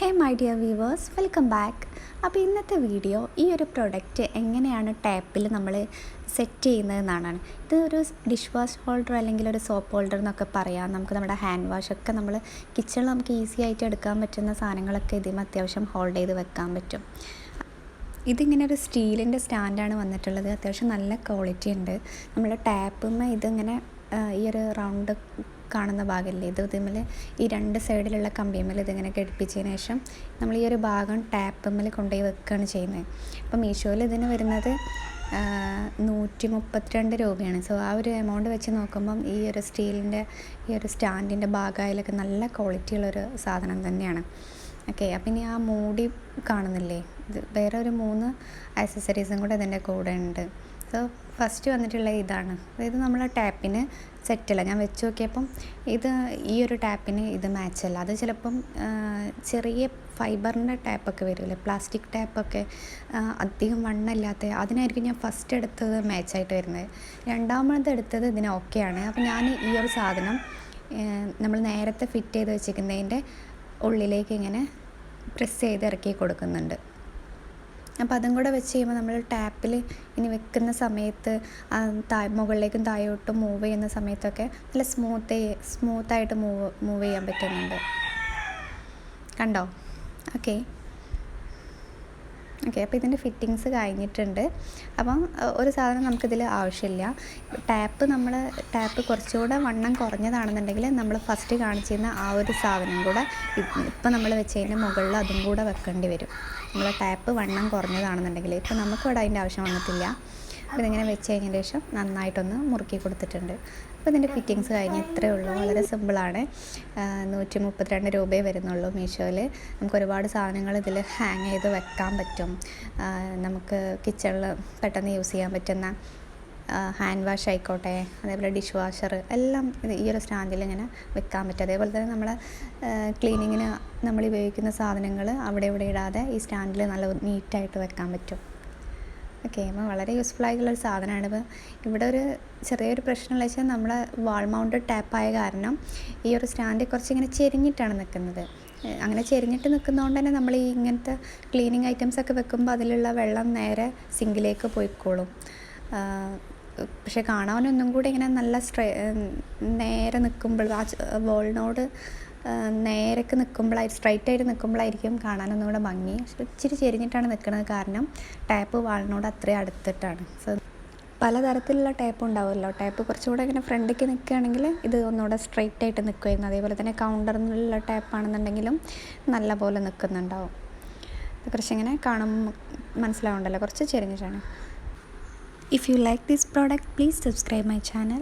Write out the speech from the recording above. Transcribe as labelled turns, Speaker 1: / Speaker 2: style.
Speaker 1: Hey my dear viewers, welcome back. അപ്പോൾ ഇന്നത്തെ video ഈ ഒരു പ്രൊഡക്റ്റ് എങ്ങനെയാണ് ടാപ്പിൽ നമ്മൾ സെറ്റ് ചെയ്യുന്നതെന്നാണ്. ഇത് ഒരു ഡിഷ് വാഷ് ഹോൾഡർ അല്ലെങ്കിൽ ഒരു സോപ്പ് ഹോൾഡർ എന്നൊക്കെ പറയാം. നമുക്ക് നമ്മുടെ ഹാൻഡ് വാഷൊക്കെ നമ്മൾ കിച്ചണിൽ നമുക്ക് ഈസി ആയിട്ട് എടുക്കാൻ പറ്റുന്ന സാധനങ്ങളൊക്കെ ഇതിന് അത്യാവശ്യം ഹോൾഡ് ചെയ്ത് വെക്കാൻ പറ്റും. ഇതിങ്ങനെ ഒരു സ്റ്റീലിൻ്റെ സ്റ്റാൻഡാണ് വന്നിട്ടുള്ളത്. അത്യാവശ്യം നല്ല ക്വാളിറ്റി ഉണ്ട്. നമ്മൾ ടാപ്പുമ്മ ഇതിങ്ങനെ ഈ ഒരു റൗണ്ട് കാണുന്ന ഭാഗമല്ലേ, ഇതിൽ ഈ രണ്ട് സൈഡിലുള്ള കമ്പിയമ്മൽ ഇതിങ്ങനെ ഘടിപ്പിച്ചതിന് ശേഷം നമ്മൾ ഈ ഒരു ഭാഗം ടാപ്പമ്മൽ കൊണ്ടുപോയി വെക്കുകയാണ് ചെയ്യുന്നത്. അപ്പോൾ മീഷോയിൽ ഇതിന് വരുന്നത് 132 രൂപയാണ്. സോ ആ ഒരു എമൗണ്ട് വെച്ച് നോക്കുമ്പം ഈ ഒരു സ്റ്റീലിൻ്റെ ഈ ഒരു സ്റ്റാൻഡിൻ്റെ ഭാഗമായാലൊക്കെ നല്ല ക്വാളിറ്റിയുള്ളൊരു സാധനം തന്നെയാണ്. ഓക്കെ, അപ്പം ഇനി ആ മൂടി കാണുന്നില്ലേ, ഇത് വേറെ ഒരു 3 ആക്സസറീസും കൂടെ ഇതിൻ്റെ കൂടെ ഉണ്ട്. സോ ഫസ്റ്റ് വന്നിട്ടുള്ള ഇതാണ്. അതായത് നമ്മൾ ടാപ്പിന് സെറ്റല്ല, ഞാൻ വെച്ച് നോക്കിയപ്പം ഈ ഒരു ടാപ്പിന് ഇത് മാച്ചല്ല. അത് ചിലപ്പം ചെറിയ ഫൈബറിൻ്റെ ടാപ്പൊക്കെ വരുമല്ലേ, പ്ലാസ്റ്റിക് ടാപ്പൊക്കെ അധികം വണ്ണമില്ലാത്ത അതിനായിരിക്കും ഞാൻ ഫസ്റ്റ് എടുത്തത് മാച്ചായിട്ട് വരുന്നത്. രണ്ടാമത് എടുത്തത് ഇതിന് ഓക്കെയാണ്. അപ്പം ഞാൻ ഈ ഒരു സാധനം നമ്മൾ നേരത്തെ ഫിറ്റ് ചെയ്ത് വെച്ചിരിക്കുന്നതിൻ്റെ ഉള്ളിലേക്ക് ഇങ്ങനെ പ്രസ് ചെയ്ത് ഇറക്കി കൊടുക്കുന്നുണ്ട്. അപ്പോൾ അതും കൂടെ വെച്ച് കഴിയുമ്പോൾ നമ്മൾ ടാപ്പിൽ ഇനി വെക്കുന്ന സമയത്ത് മുകളിലേക്കും താഴോട്ടും മൂവ് ചെയ്യുന്ന സമയത്തൊക്കെ നല്ല സ്മൂത്തായിട്ട് മൂവ് ചെയ്യാൻ പറ്റുന്നുണ്ട്. കണ്ടോ? ഓക്കെ, അപ്പോൾ ഇതിൻ്റെ ഫിറ്റിങ്സ് കഴിഞ്ഞിട്ടുണ്ട്. അപ്പം ഒരു സാധനം നമുക്കിതിൽ ആവശ്യമില്ല. ടാപ്പ് കുറച്ചുകൂടെ വണ്ണം കുറഞ്ഞതാണെന്നുണ്ടെങ്കിൽ നമ്മൾ ഫസ്റ്റ് കാണിച്ചിരുന്ന ആ ഒരു സാധനം കൂടെ ഇപ്പം നമ്മൾ വെച്ചതിൻ്റെ മുകളിൽ അതും കൂടെ വെക്കേണ്ടി വരും. നമ്മൾ ടാപ്പ് വണ്ണം കുറഞ്ഞതാണെന്നുണ്ടെങ്കിൽ ഇപ്പം നമുക്കിവിടെ അതിൻ്റെ ആവശ്യം വന്നിട്ടില്ല. അപ്പോൾ ഇതിങ്ങനെ വെച്ച് കഴിഞ്ഞതിന് ശേഷം നന്നായിട്ടൊന്ന് മുറുക്കി കൊടുത്തിട്ടുണ്ട്. അപ്പോൾ ഇതിൻ്റെ ഫിറ്റിങ്സ് കഴിഞ്ഞ് ഇത്രയേ ഉള്ളൂ. വളരെ സിമ്പിളാണ്. 132 രൂപയെ വരുന്നുള്ളൂ മീഷോയിൽ. നമുക്ക് ഒരുപാട് സാധനങ്ങൾ ഇതിൽ ഹാങ് ചെയ്ത് വെക്കാൻ പറ്റും. നമുക്ക് കിച്ചണിൽ പെട്ടെന്ന് യൂസ് ചെയ്യാൻ പറ്റുന്ന ഹാൻഡ് വാഷ് ആയിക്കോട്ടെ, അതേപോലെ ഡിഷ് വാഷർ എല്ലാം ഈ ഒരു സ്റ്റാൻഡിൽ ഇങ്ങനെ വെക്കാൻ പറ്റും. അതേപോലെ തന്നെ നമ്മൾ ക്ലീനിങ്ങിന് നമ്മൾ ഉപയോഗിക്കുന്ന സാധനങ്ങൾ അവിടെ ഇവിടെ ഇടാതെ ഈ സ്റ്റാൻഡിൽ നല്ല നീറ്റായിട്ട് വെക്കാൻ പറ്റും. ഓക്കെ, അപ്പോൾ വളരെ യൂസ്ഫുൾ ആയിട്ടുള്ളൊരു സാധനമാണ്. ഇപ്പോൾ ഇവിടെ ഒരു ചെറിയൊരു പ്രശ്നമുള്ള വെച്ചാൽ നമ്മളെ വാൾ മൗണ്ടഡ് ടാപ്പായ കാരണം ഈ ഒരു സ്റ്റാൻഡ് കുറച്ചിങ്ങനെ ചെരിഞ്ഞിട്ടാണ് നിൽക്കുന്നത്. അങ്ങനെ ചെരിഞ്ഞിട്ട് നിൽക്കുന്നതുകൊണ്ട് തന്നെ നമ്മൾ ഈ ഇങ്ങനത്തെ ക്ലീനിങ് ഐറ്റംസൊക്കെ വെക്കുമ്പോൾ അതിലുള്ള വെള്ളം നേരെ സിങ്കിലേക്ക് പോയിക്കോളും. പക്ഷെ കാണാനൊന്നും കൂടി ഇങ്ങനെ നല്ല നേരെ നിൽക്കുമ്പോൾ ആ വോളിനോട് നേരക്ക് സ്ട്രൈറ്റായിട്ട് നിൽക്കുമ്പോഴായിരിക്കും കാണാനൊന്നും കൂടെ ഭംഗി. ഇച്ചിരി ചെരിഞ്ഞിട്ടാണ് നിൽക്കുന്നത് കാരണം ടാപ്പ് വാളിനോട് അത്രയും അടുത്തിട്ടാണ്. സോ പലതരത്തിലുള്ള ടാപ്പ് ഉണ്ടാവുമല്ലോ. ടാപ്പ് കുറച്ചുകൂടെ ഇങ്ങനെ ഫ്രണ്ടിലേക്ക് നിൽക്കുകയാണെങ്കിൽ ഇത് ഒന്നുകൂടെ സ്ട്രൈറ്റായിട്ട് നിൽക്കുമായിരുന്നു. അതേപോലെ തന്നെ കൗണ്ടറിനുള്ള ടാപ്പാണെന്നുണ്ടെങ്കിലും നല്ല പോലെ നിൽക്കുന്നുണ്ടാവും. കുറച്ചിങ്ങനെ കാണുമ്പോൾ മനസ്സിലാവുണ്ടല്ലോ, കുറച്ച് ചെരിഞ്ഞിട്ടാണ്. If you like this product, please subscribe my channel.